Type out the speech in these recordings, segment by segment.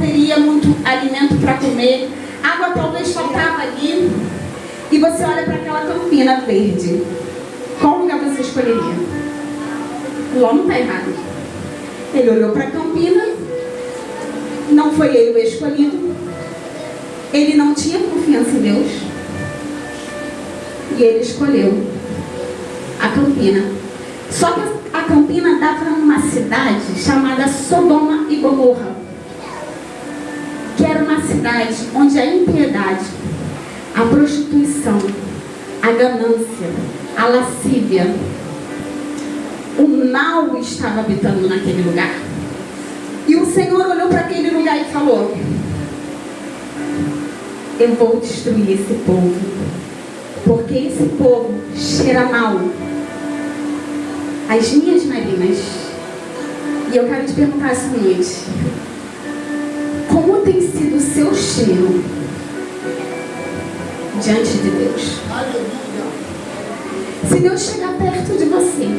teria muito alimento para comer, água talvez faltava ali, e você olha para aquela campina verde, qual lugar você escolheria? Lá não está errado. Ele olhou para a campina, não foi ele o escolhido, ele não tinha confiança em Deus, e ele escolheu a campina. Só que a campina dava numa cidade chamada Sodoma e Gomorra, que era uma cidade onde a impiedade, a prostituição, a ganância, a lascívia, o mal estava habitando naquele lugar. E o Senhor olhou para aquele lugar e falou: eu vou destruir esse povo, porque esse povo cheira mal as minhas narinas. E eu quero te perguntar essa noite: como tem sido o seu cheiro diante de Deus? Se Deus chegar perto de você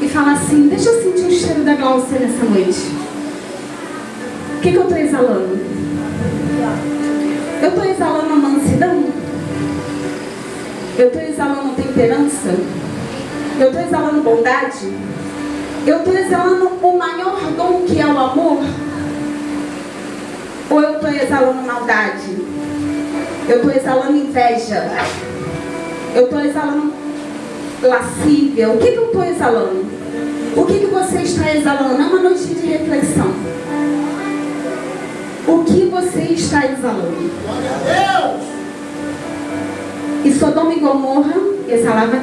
e falar assim: deixa eu sentir o cheiro da Glaucia nessa noite, o que eu estou exalando? Eu estou exalando a mansidão? Eu estou exalando temperança? Eu estou exalando bondade? Eu estou exalando o maior dom, que é o amor? Ou eu estou exalando maldade? Eu estou exalando inveja? Eu estou exalando lascívia? O que eu estou exalando? O que você está exalando? É uma noite de reflexão. O que você está exalando? E Sodoma e Gomorra exalava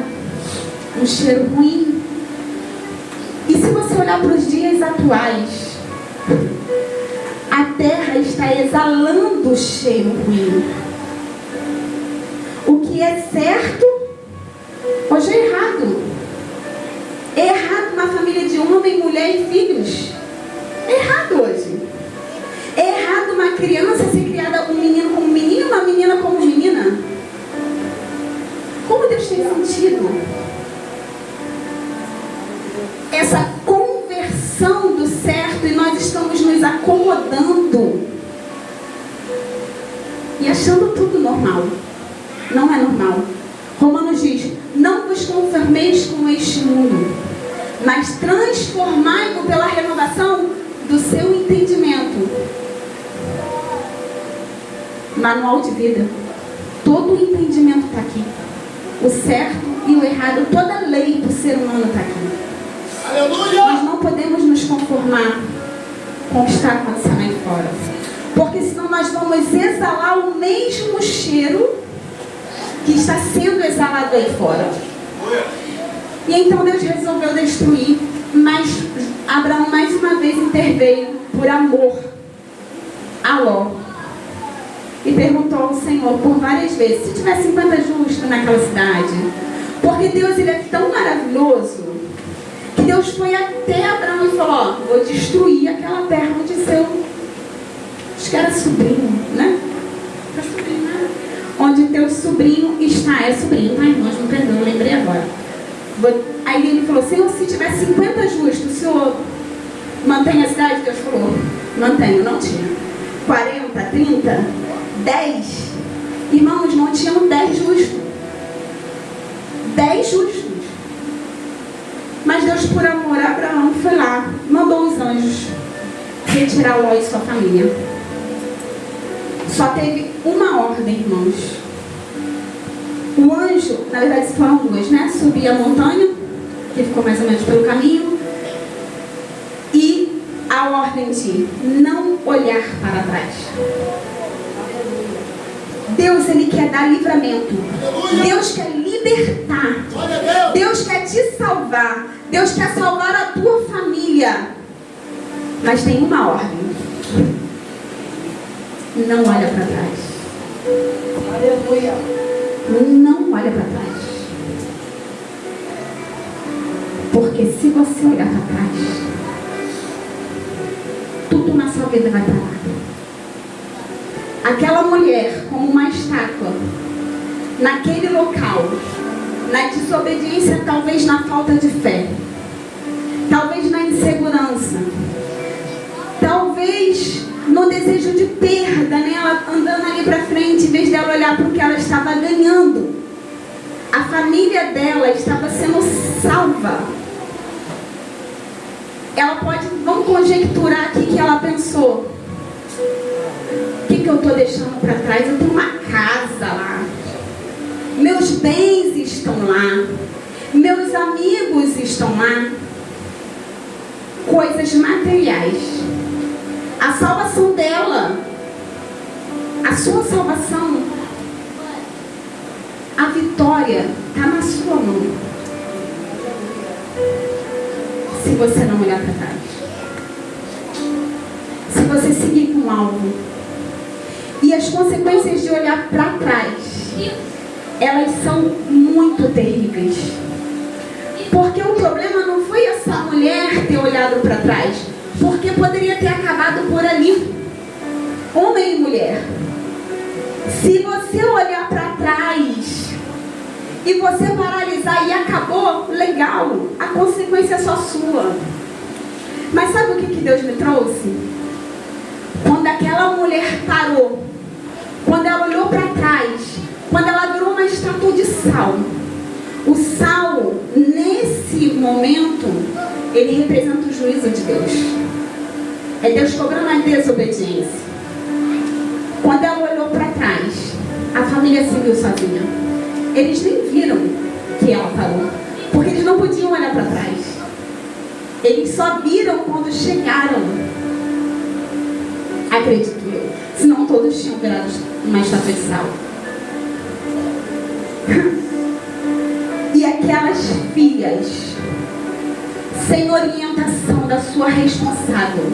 um cheiro ruim. E se você olhar para os dias atuais, a terra está exalando cheiro ruim. O que é certo, hoje é errado. É errado uma família de homem, mulher e filhos. É errado hoje. É errado uma criança ser criada, um menino como menino, uma menina como menina. Como Deus tem sentido essa conversão do certo, e nós estamos nos acomodando e achando tudo normal. Não é normal. Romanos diz: não vos conformeis com este mundo, mas transformai-vos pela renovação do seu entendimento. Manual de vida. Todo o entendimento está aqui. O certo e o errado, toda a lei do ser humano está aqui. Aleluia! Nós não podemos nos conformar com o que está acontecendo aí fora, porque senão nós vamos exalar o mesmo cheiro que está sendo exalado aí fora. E então Deus resolveu destruir, mas Abraão mais uma vez interveio por amor a Ló. E perguntou ao Senhor por várias vezes se tivesse 50 justos naquela cidade. Porque Deus, ele é tão maravilhoso que Deus foi até Abraão e falou: ó, vou destruir aquela terra onde seu, acho que era sobrinho, né? Onde teu sobrinho está. É sobrinho, tá, irmãos? Me perdoa, lembrei agora. Aí ele falou: Senhor, se tivesse 50 justos, o Senhor mantém a cidade? Deus falou: mantenho. Não tinha 40, 30, 10. Irmãos, não tinham 10 justos. 10 justos. Mas Deus, por amor a Abraão, foi lá, mandou os anjos retirar Ló e sua família. Só teve uma ordem, irmãos. O anjo, na verdade foram duas, né? Subir a montanha, que ficou mais ou menos pelo caminho, e a ordem de não olhar para trás. Deus, ele quer dar livramento. Deus quer libertar. Deus quer te salvar. Deus quer salvar a tua família. Mas tem uma ordem: não olha para trás. Aleluia. Não olha para trás. Porque se você olhar para trás, tudo na sua vida vai parar. Aquela mulher, como uma estátua, naquele local, na desobediência, talvez na falta de fé, talvez na insegurança, talvez desejo de perda nela, andando ali para frente, em vez dela olhar para o que ela estava ganhando. A família dela estava sendo salva. Ela pode, vamos conjecturar aqui que ela pensou: o que eu estou deixando para trás? Eu tenho uma casa lá, meus bens estão lá, meus amigos estão lá, coisas materiais. A salvação dela, a sua salvação, a vitória está na sua mão. Se você não olhar para trás, se você seguir com o alvo. E as consequências de olhar para trás, elas são muito terríveis. Porque o problema não foi essa mulher ter olhado para trás, porque poderia ter acabado por ali, homem e mulher. Se você olhar para trás e você paralisar e acabou, legal, a consequência é só sua. Mas sabe o que Deus me trouxe? Quando aquela mulher parou, quando ela olhou para trás, quando ela virou uma estátua de sal. O sal, nesse momento, ele representa o juízo de Deus. É Deus cobrando a desobediência. Quando ela olhou para trás, a família seguiu sozinha. Eles nem viram que ela parou, porque eles não podiam olhar para trás. Eles só viram quando chegaram. Acredito eu. Senão todos tinham virado uma estátua de sal. E aquelas filhas, sem orientação da sua responsável,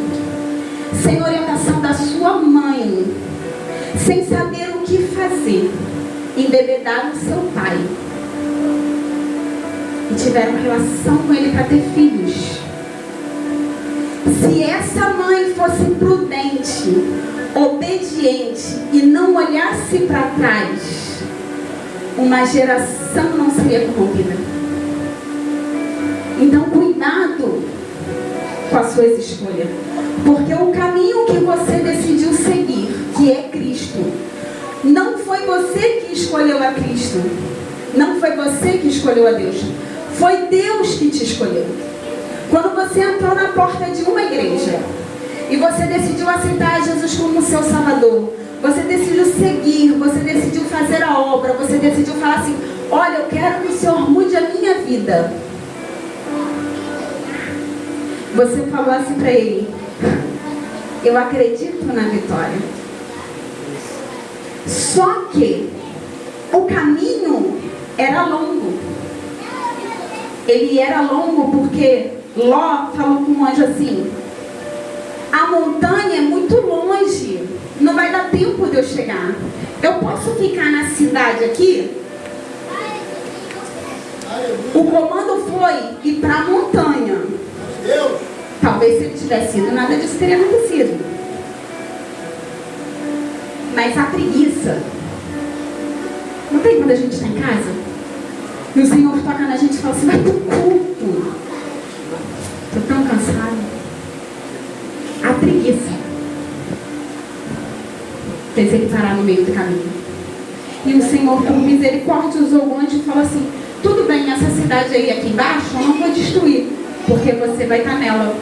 sem orientação da sua mãe, sem saber o que fazer, embebedaram seu pai e tiveram relação com ele para ter filhos. Se essa mãe fosse prudente, obediente e não olhasse para trás, uma geração não seria corrompida. Então cuidado com as suas escolhas, porque o caminho que você decidiu seguir, que é Cristo, não foi você que escolheu a Cristo, não foi você que escolheu a Deus, foi Deus que te escolheu. Quando você entrou na porta de uma igreja e você decidiu aceitar Jesus como seu Salvador, você decidiu seguir, você decidiu fazer a obra, você decidiu falar assim: olha, eu quero que o Senhor mude a minha vida. Você falou assim para ele: eu acredito na vitória. Só que o caminho era longo. Ele era longo porque Ló falou com o anjo assim: a montanha é muito longe, não vai dar tempo de eu chegar. Eu posso ficar na cidade aqui? O comando foi ir para a montanha. Talvez se ele tivesse ido, nada disso teria acontecido. Mas a preguiça, não tem quando a gente está em casa e o Senhor toca na gente e fala assim: vai pro culto, estou tão cansado. A preguiça fez ele parar no meio do caminho. E o Senhor, por misericórdia, usou o anjo e falou assim: tudo bem, essa cidade aí aqui embaixo eu não vou destruir, porque você vai estar nela.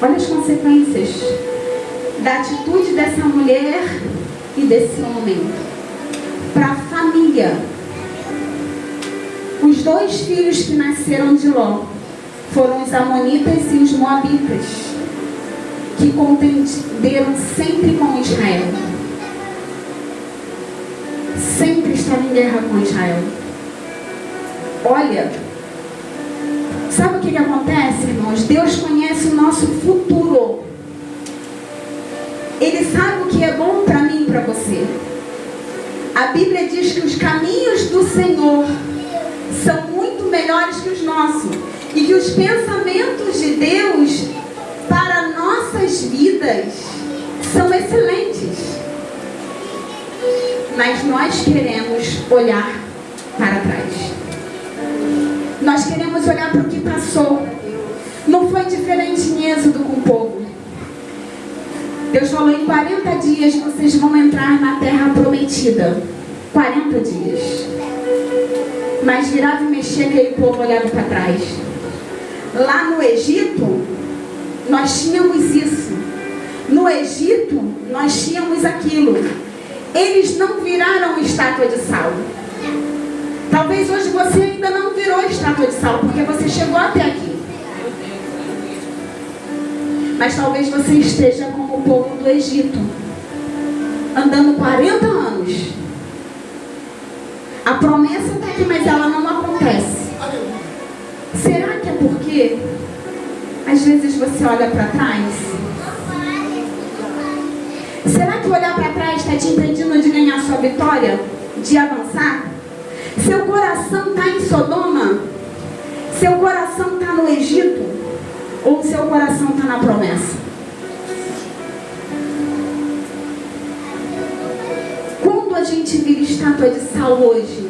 Olha as consequências da atitude dessa mulher e desse homem para a família. Os dois filhos que nasceram de Ló foram os amonitas e os moabitas, que contenderam sempre com Israel. Sempre estavam em guerra com Israel. Olha, sabe o que acontece, irmãos? Deus conhece o nosso futuro. Ele sabe o que é bom para mim e para você. A Bíblia diz que os caminhos do Senhor são muito melhores que os nossos. E que os pensamentos de Deus para nossas vidas são excelentes. Mas nós queremos olhar para trás. Nós queremos olhar para o que passou. Não foi diferente em Êxodo com o povo. Deus falou: em 40 dias vocês vão entrar na terra prometida. 40 dias. Mas virava e mexia, aquele povo olhava para trás. Lá no Egito, nós tínhamos isso. No Egito, nós tínhamos aquilo. Eles não viraram estátua de sal. Talvez hoje você ainda não virou estátua de sal, porque você chegou até aqui. Mas talvez você esteja como o povo do Egito, andando 40 anos. A promessa está aqui, mas ela não acontece. Será que é porque às vezes você olha para trás? Será que olhar para trás está te impedindo de ganhar sua vitória? De avançar? Seu coração está em Sodoma? Seu coração está no Egito? Ou seu coração está na promessa? Quando a gente vira estátua de sal hoje,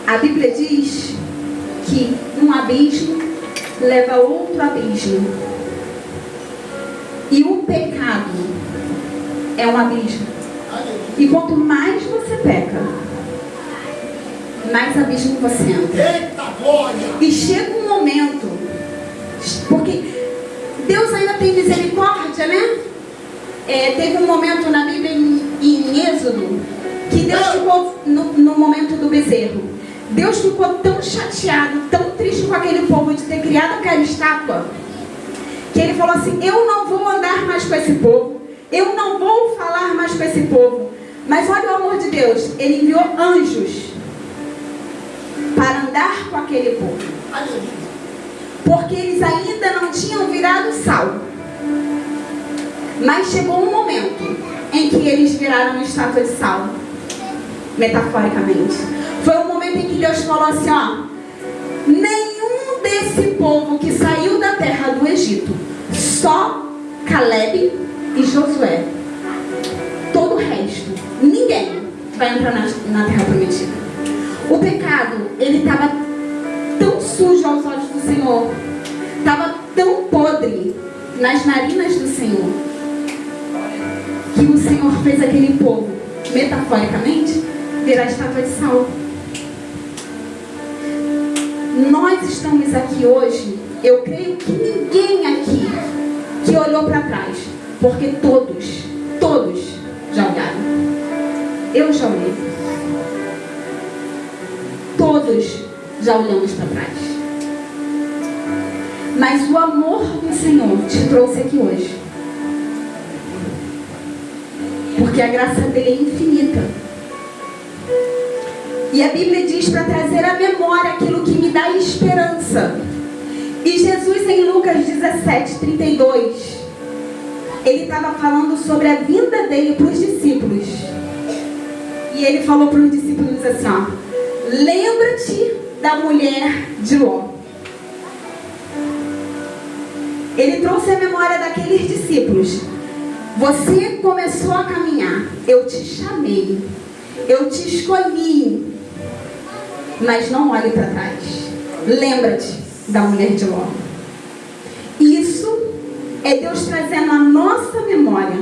a Bíblia diz que um abismo leva a outro abismo. E o pecado é um abismo. E quanto mais você peca, mais abismo você entra. E chega um momento, porque Deus ainda tem misericórdia, né? Teve um momento na Bíblia em Êxodo que Deus ficou no momento do bezerro. Deus ficou tão chateado, tão triste com aquele povo de ter criado aquela estátua, que ele falou assim: eu não vou andar mais com esse povo, eu não vou falar mais com esse povo. Mas olha o amor de Deus, ele enviou anjos para andar com aquele povo, porque eles ainda não tinham virado sal. Mas chegou um momento em que eles viraram estátua de sal, metaforicamente. Foi um momento em que Deus falou assim: ó, nenhum desse povo que saiu da terra do Egito, só Caleb e Josué, todo o resto, ninguém vai entrar na terra prometida. O pecado, ele estava tão sujo aos olhos do Senhor, estava tão podre nas narinas do Senhor, que o Senhor fez aquele povo, metaforicamente, virar estátua de sal. Nós estamos aqui hoje, eu creio que ninguém aqui que olhou para trás, porque todos já olharam. Eu já olhei. Todos já olhamos para trás. Mas o amor do Senhor te trouxe aqui hoje, porque a graça dele é infinita. E a Bíblia diz para trazer à memória aquilo que me dá esperança. E Jesus, em Lucas 17:32, ele estava falando sobre a vinda dele para os discípulos. E ele falou para os discípulos assim, ó: lembra-te da mulher de Ló. Ele trouxe a memória daqueles discípulos. Você começou a caminhar, eu te chamei, eu te escolhi, mas não olhe para trás. Lembra-te da mulher de Ló. Isso é Deus trazendo a nossa memória.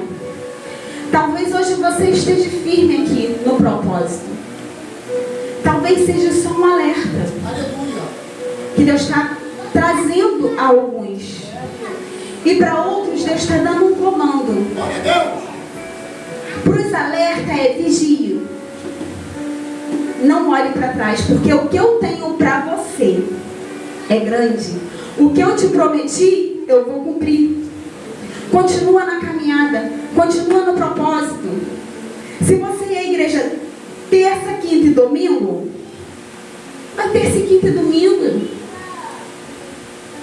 Talvez hoje você esteja firme aqui no propósito. Talvez seja só um alerta. Aleluia. Que Deus está trazendo a alguns. E para outros Deus está dando um comando. Para os alerta é vigie. Não olhe para trás, porque o que eu tenho para você é grande. O que eu te prometi, eu vou cumprir. Continua na caminhada, continua no propósito. Se você ir à igreja terça, quinta e domingo, vai terça, quinta e domingo.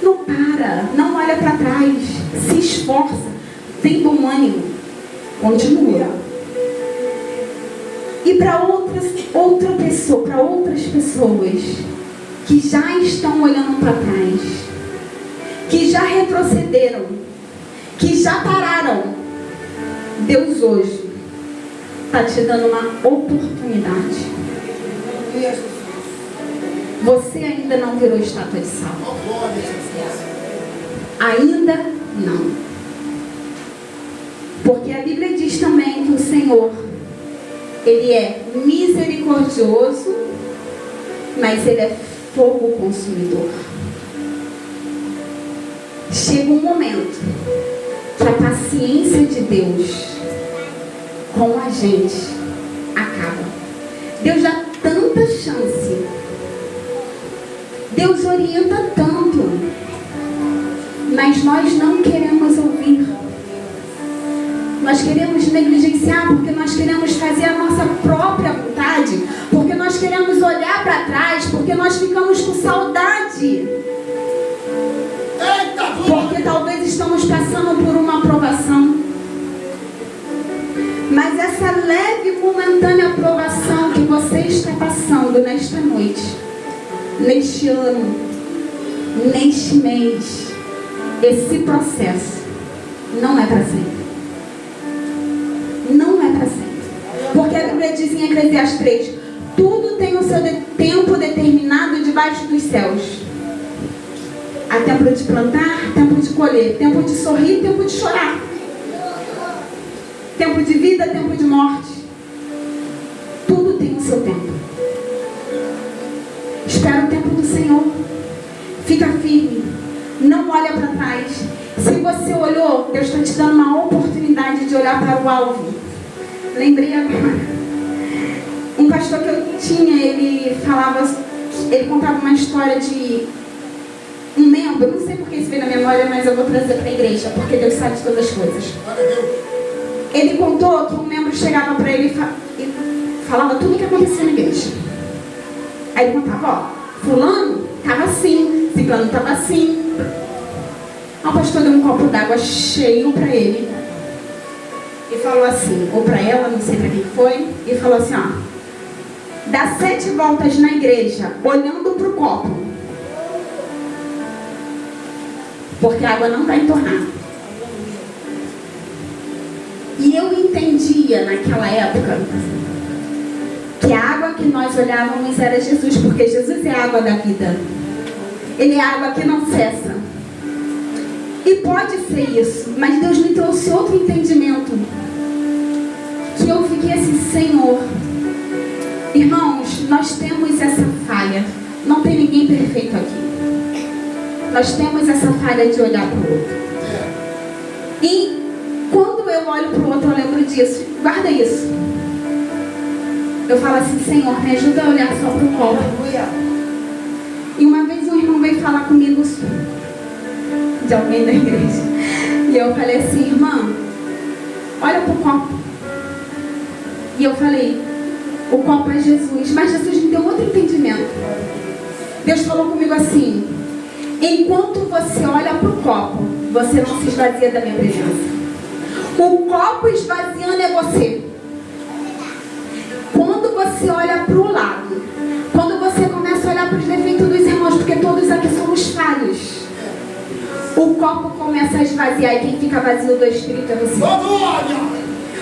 Não para, não olha para trás, se esforça, tem bom ânimo, continua. E para outras pessoas que já estão olhando para trás, que já retrocederam, que já pararam, Deus hoje está te dando uma oportunidade. Você ainda não virou estátua de sal. Ainda não. Porque a Bíblia diz também que o Senhor, Ele é misericordioso, mas Ele é fogo consumidor. Chega um momento que a paciência de Deus com a gente acaba. Deus dá tanta chance. Deus orienta tanto. Mas nós não queremos ouvir. Nós queremos negligenciar porque nós queremos fazer a nossa própria vontade. Porque nós queremos olhar para trás. Porque nós ficamos com saudade. Porque talvez estamos passando por uma aprovação. Mas essa leve e momentânea aprovação que você está passando nesta noite, neste ano, neste mês, esse processo não é para sempre. Não é para sempre. Porque a Bíblia diz em Eclesiastes 3: tudo tem o seu tempo determinado debaixo dos céus. Há tempo de plantar, tempo de colher, tempo de sorrir, tempo de chorar. Tempo de vida, tempo de morte. Tudo tem o seu tempo. Espera o tempo do Senhor. Fica firme. Não olha para trás. Se você olhou, Deus está te dando uma oportunidade de olhar para o alvo. Lembrei agora. Um pastor que eu tinha, ele contava uma história de um membro. Não sei porque isso veio na memória, mas eu vou trazer para a igreja, porque Deus sabe de todas as coisas. Ele contou que um membro chegava para ele e falava tudo o que acontecia na igreja. Aí ele contava, fulano estava assim, ciclano estava assim. Aí o pastor deu um copo d'água cheio para ele e falou assim, ou para ela, não sei para quem foi, e falou assim, dá 7 voltas na igreja, olhando para o copo, porque a água não está entornada. E eu entendia naquela época que a água que nós olhávamos era Jesus, porque Jesus é a água da vida. Ele é a água que não cessa. E pode ser isso, mas Deus me trouxe outro entendimento. Que eu fiquei assim, Senhor, irmãos, nós temos essa falha. Não tem ninguém perfeito aqui. Nós temos essa falha de olhar para o outro. E quando eu olho para o outro, eu lembro disso. Guarda isso. Eu falo assim, Senhor, me ajuda a olhar só para o copo. E uma vez um irmão veio falar comigo de alguém da igreja. E eu falei assim, irmã, olha para o copo. E eu falei, o copo é Jesus. Mas Jesus me deu outro entendimento. Deus falou comigo assim, enquanto você olha para o copo, você não se esvazia da minha presença. O copo esvaziando é você. Quando você olha para o lado, quando você começa a olhar para os defeitos dos irmãos, porque todos aqui somos falhos, o copo começa a esvaziar e quem fica vazio do Espírito é você.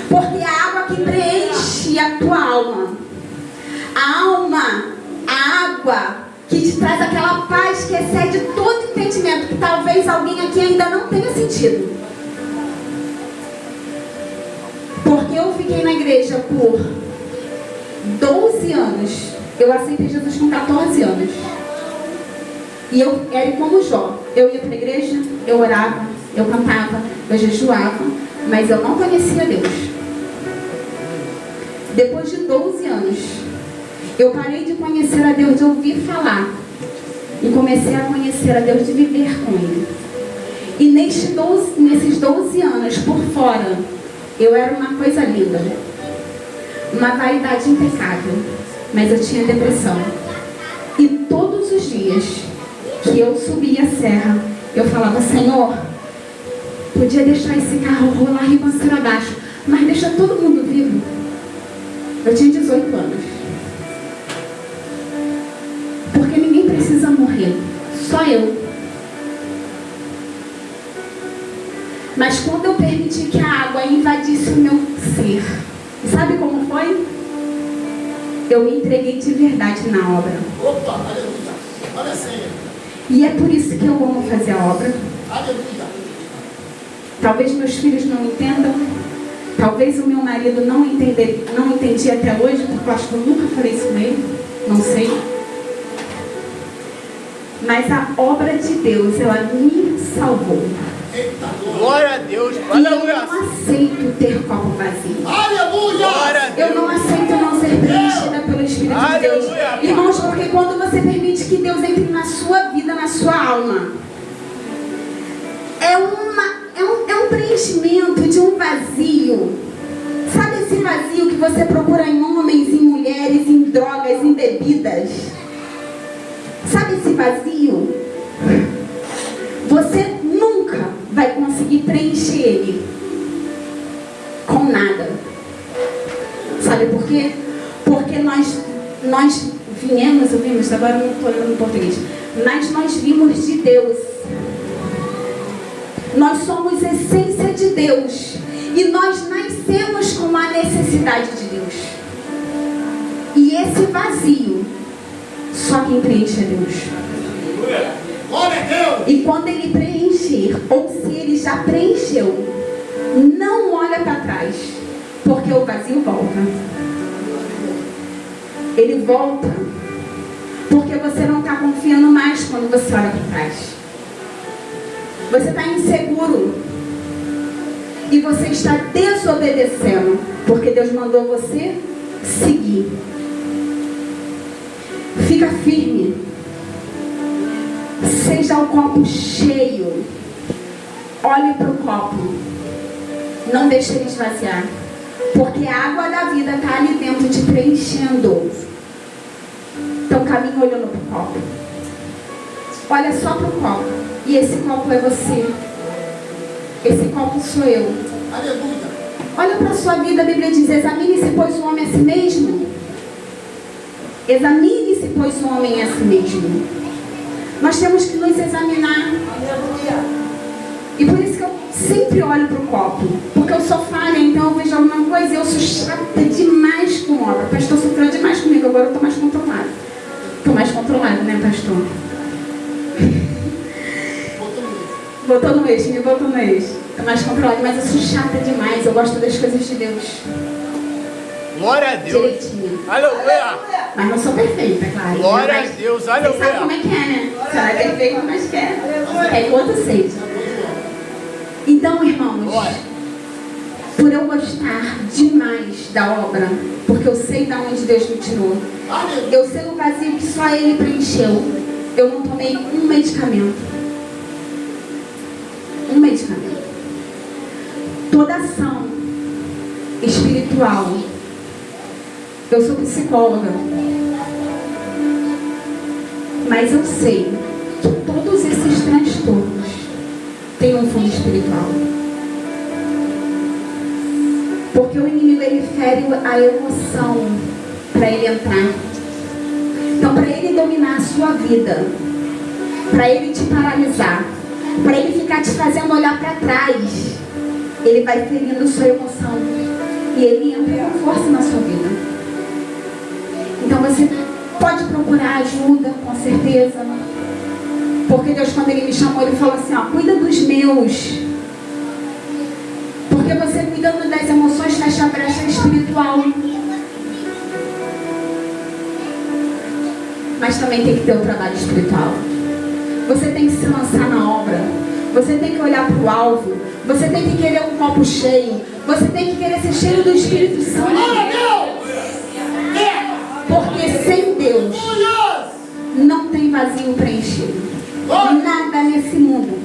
Porque a água que preenche a tua alma, a água que te traz aquela paz que excede todo entendimento, que talvez alguém aqui ainda não tenha sentido. Porque eu fiquei na igreja por 12 anos. Eu aceitei Jesus com 14 anos. E eu era como Jó. Eu ia para a igreja, eu orava, eu cantava, eu jejuava, mas eu não conhecia Deus. Depois de 12 anos, eu parei de conhecer a Deus, de ouvir falar. E comecei a conhecer a Deus, de viver com Ele. E nesses 12 anos, por fora, eu era uma coisa linda, uma vaidade impecável, mas eu tinha depressão. E todos os dias que eu subia a serra, eu falava, Senhor, podia deixar esse carro rolar ribanceira abaixo, mas deixa todo mundo vivo. Eu tinha 18 anos. Porque ninguém precisa morrer, só eu. Mas quando eu permiti que a água invadisse o meu ser, sabe como foi? Eu me entreguei de verdade na obra. Opa, aleluia. Olha assim. E é por isso que eu amo fazer a obra. Aleluia. Talvez meus filhos não entendam, Talvez o meu marido não entendia até hoje, porque eu acho que eu nunca falei isso com ele, não sei. Mas a obra de Deus, ela me salvou. Glória a Deus. E eu não aceito ter copo vazio. Aleluia. Eu não aceito não ser preenchida pelo Espírito de Deus. Irmãos, porque quando você permite que Deus entre na sua vida, na sua alma, é um preenchimento de um vazio. Sabe esse vazio que você procura em homens, em mulheres, em drogas, em bebidas? Sabe esse vazio? Você nunca vai conseguir preencher ele com nada. Sabe por quê? Porque nós ouvimos, agora eu não estou lembrando em português, mas nós vimos de Deus. Nós somos essência de Deus. E nós nascemos com a necessidade de Deus. E esse vazio, só quem preenche é Deus. Glória a Deus. E quando Ele preencher, ou se Ele já preencheu, não olha para trás, porque o vazio volta. Ele volta, porque você não está confiando mais quando você olha para trás. Você está inseguro. E você está desobedecendo, porque Deus mandou você seguir. Fica firme. Seja o copo cheio. Olhe para o copo. Não deixe ele esvaziar. Porque a água da vida está ali dentro te preenchendo. Então caminhe olhando para o copo. Olha só para o copo. E esse copo é você. Esse copo sou eu. Aleluia. Olha para a sua vida, a Bíblia diz: examine-se, pois, o homem a si mesmo. Examine-se, pois, o homem a si mesmo. Nós temos que nos examinar. Aleluia. E por isso que eu sempre olho para o copo. Porque eu sou falha, então eu vejo alguma coisa e eu sou chata demais com obra. O pastor sofreu demais comigo, agora eu estou mais controlado. Estou mais controlado, né, pastor? Botou no eixo, me botou no eixo. Estou mais controlado, mas eu sou chata demais. Eu gosto das coisas de Deus. Glória a Deus. Direitinho. Aleluia. Mas não sou perfeita, claro. Glória Né? a Deus. Você sabe como Aleluia. é que é, né? Você não é perfeita, mas quer. É quanto seja. Então, irmãos, por eu gostar demais da obra, porque eu sei de onde Deus me tirou, eu sei o vazio que só Ele preencheu, eu não tomei um medicamento. Um medicamento. Toda ação espiritual. Eu sou psicóloga. Mas eu sei que todos esses transtornos têm um fundo espiritual. Porque o inimigo, ele fere a emoção para ele entrar. Então, para ele dominar a sua vida, para ele te paralisar, para ele ficar te fazendo olhar para trás, ele vai ferindo sua emoção. E ele entra com força na sua vida. Então você pode procurar ajuda, com certeza. Porque Deus, quando Ele me chamou, Ele falou assim, ó, cuida dos meus. Porque você cuidando das emoções fecha a brecha espiritual. Mas também tem que ter o trabalho espiritual. Você tem que se lançar na obra. Você tem que olhar para o alvo. Você tem que querer um copo cheio. Você tem que querer ser cheio do Espírito Santo. Porque sem Deus não tem vazio preenchido. Nada nesse mundo,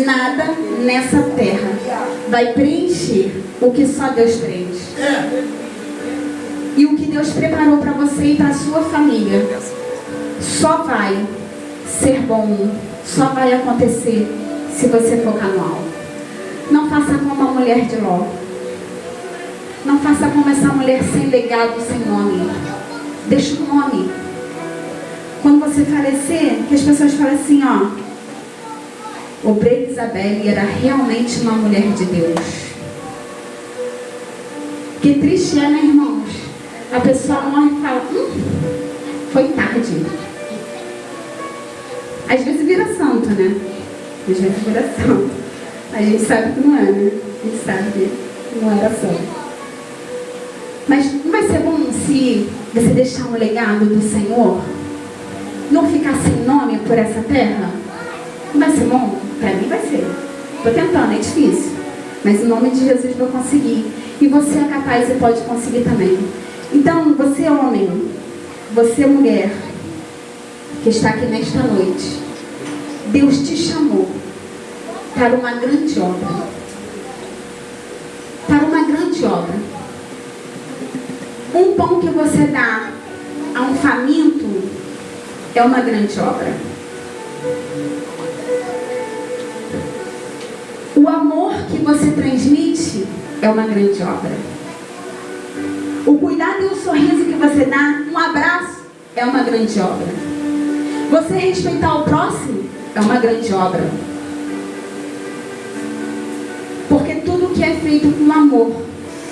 nada nessa terra vai preencher o que só Deus preenche. E o que Deus preparou para você e para a sua família só vai ser bom, só vai acontecer se você focar no alvo. Não faça como a mulher de Ló. Não faça como essa mulher sem legado, sem nome. Deixa o nome. Quando você falecer, que as pessoas falam assim, ó, Obreira Isabelle era realmente uma mulher de Deus. Que triste é, né, irmãos? A pessoa morre e fala, foi tarde. Às vezes vira santo, né? Às vezes vira santo. A gente sabe que não é, né? A gente sabe que não era santo. Mas não vai ser bom se você deixar um legado do Senhor? Não ficar sem nome por essa terra? Não vai ser bom? Para mim vai ser. Estou tentando, é difícil. Mas em nome de Jesus vou conseguir. E você é capaz e pode conseguir também. Então, você homem, você mulher, que está aqui nesta noite, Deus te chamou para uma grande obra. Para uma grande obra. Um pão que você dá a um faminto é uma grande obra. O amor que você transmite é uma grande obra. O cuidado e o sorriso que você dá, um abraço, é uma grande obra. Você respeitar o próximo é uma grande obra. Porque tudo que é feito com amor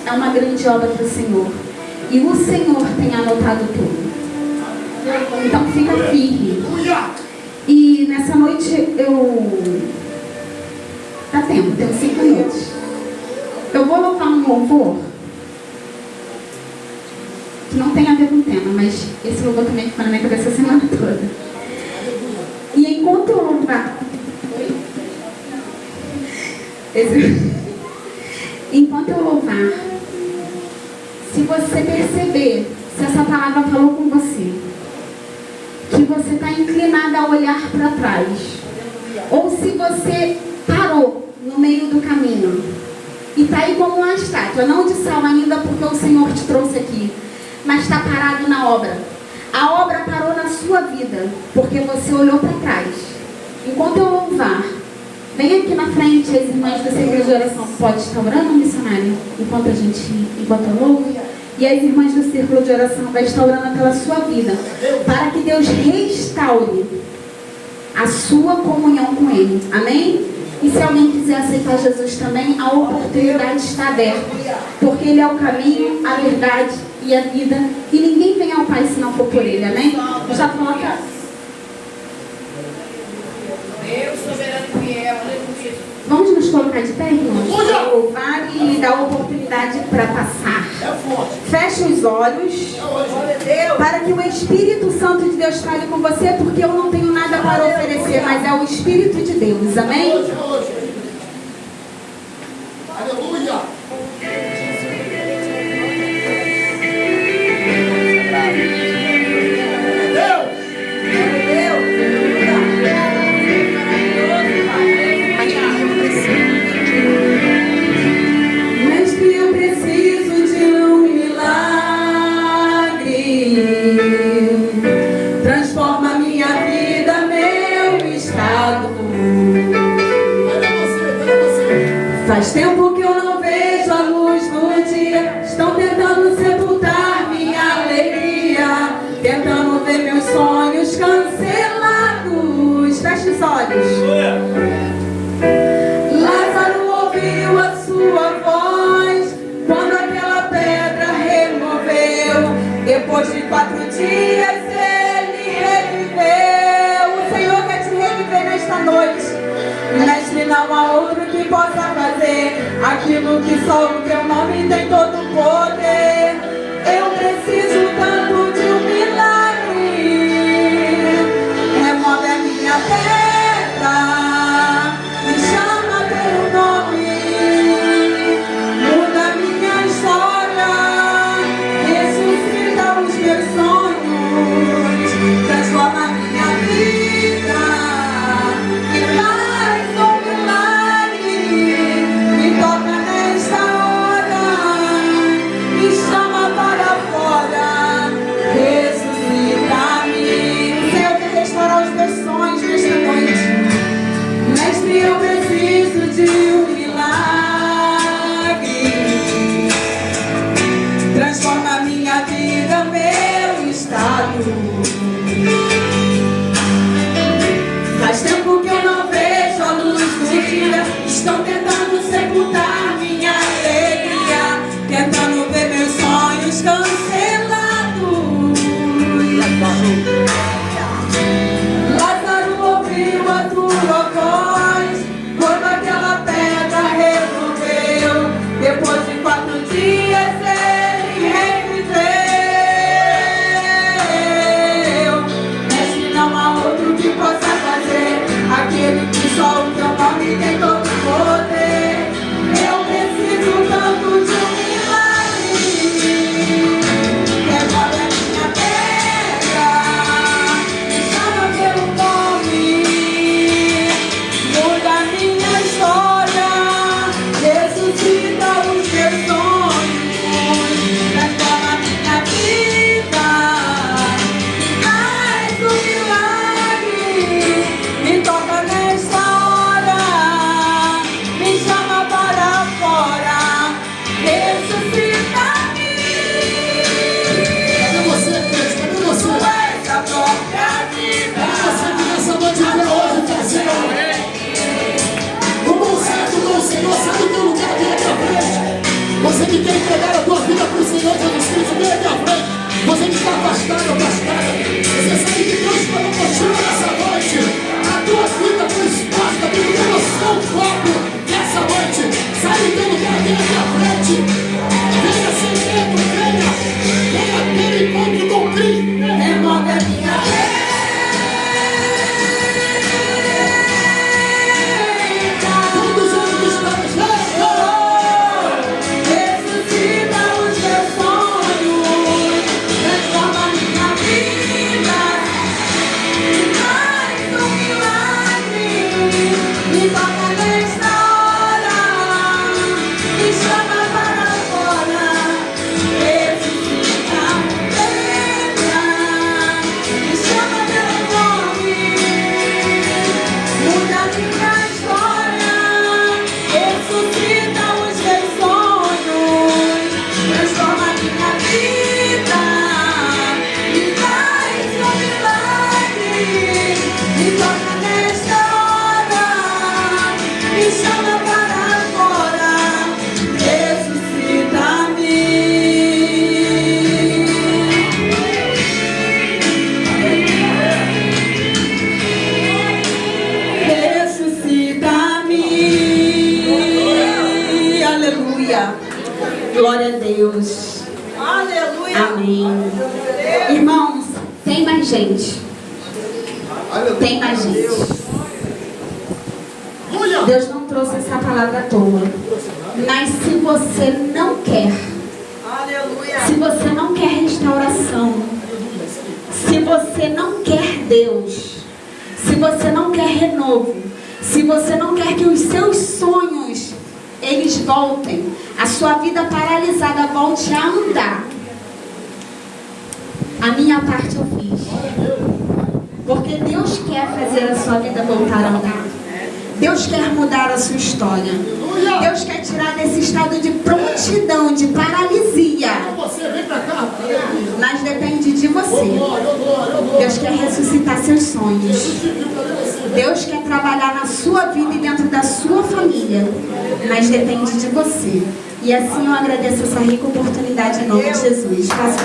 é uma grande obra para o Senhor. E o Senhor tem anotado tudo. Então fica firme. E nessa noite Dá tempo, tenho 5 minutos. Eu vou louvar um louvor que não tem a ver com o tema, mas esse louvor também ficou na minha cabeça a semana toda. E enquanto eu louvar... Enquanto eu louvar, se você perceber, se essa palavra falou com você, que você está inclinada a olhar para trás, ou se você parou no meio do caminho e está aí como uma estátua, não de sal ainda porque o Senhor te trouxe aqui, mas está parado na obra. A obra parou na sua vida porque você olhou para trás. Enquanto eu louvar, vem aqui na frente, as irmãs da Círculo de Oração pode estar orando, missionário, enquanto eu louvo. E as irmãs do Círculo de Oração vai estar orando pela sua vida, para que Deus restaure a sua comunhão com Ele. Amém? E se alguém quiser aceitar Jesus também, a oportunidade está aberta. Porque Ele é o caminho, a verdade e a vida. E ninguém vem ao Pai se não for por Ele. Amém? Eu já coloquei. Deus soberano e fiel. Vamos nos colocar de pé, irmãos? Para louvar e dar oportunidade para passar. Feche os olhos para que o Espírito Santo de Deus fale com você, porque eu não tenho nada para oferecer, mas é o Espírito de Deus. Amém? Aleluia! Faz tempo que eu não vejo a luz do dia. Estão tentando sepultar minha alegria, tentando ver meus sonhos cancelados. Feche os olhos. Lázaro ouviu a sua voz quando aquela pedra removeu. Depois de 4 dias ele reviveu. O Senhor quer te reviver nesta noite. Mestre, não há outro que possa fazer aquilo que só o teu nome tem todo o poder. Eu preciso tanto de um milagre. Remove a minha pedra, me chama pelo nome, muda a minha história, ressuscita os meus sonhos, transforma a minha vida. Me toca nesta hora, me entregar a tua vida para o Senhor Jesus Cristo, vem aqui à frente. Você que está afastado, afastada, você sabe que Deus falou contigo nessa noite. A tua vida foi exposta, tem que você um copo nessa noite. Sai do teu lugar, vem aqui à frente. Venha sem medo, venha ter encontro com Cristo. Remove a minha Todos os que estão ressuscita os meus sonhos, transforma minha vida, faz um milagre, me toca nesta hora, me chama para fora, ressuscita, entra, me chama pelo nome, muda minha história, ressuscita os meus sonhos, transforma minha vida, me faz um milagre, me toca nesta hora, me chama para fora, ressuscita-me. Ressuscita-me. Aleluia. Glória a Deus. Aleluia. Amém. Irmãos, tem mais gente. Tem mais gente. Deus não trouxe essa palavra à toa. Mas se você não quer, Aleluia. se você não quer restauração, se você não quer Deus, se você não quer renovo, se você não quer que os seus sonhos eles voltem, a sua vida paralisada volte a andar, a minha parte eu fiz. Porque Deus quer fazer a sua vida voltar a andar. Deus quer mudar a sua história. Deus quer tirar desse estado de prontidão, de paralisia. Você vem pra cá. Mas depende de você. Deus quer ressuscitar seus sonhos. Deus quer trabalhar na sua vida e dentro da sua família. Mas depende de você. E assim eu agradeço essa rica oportunidade em nome de Jesus. Faça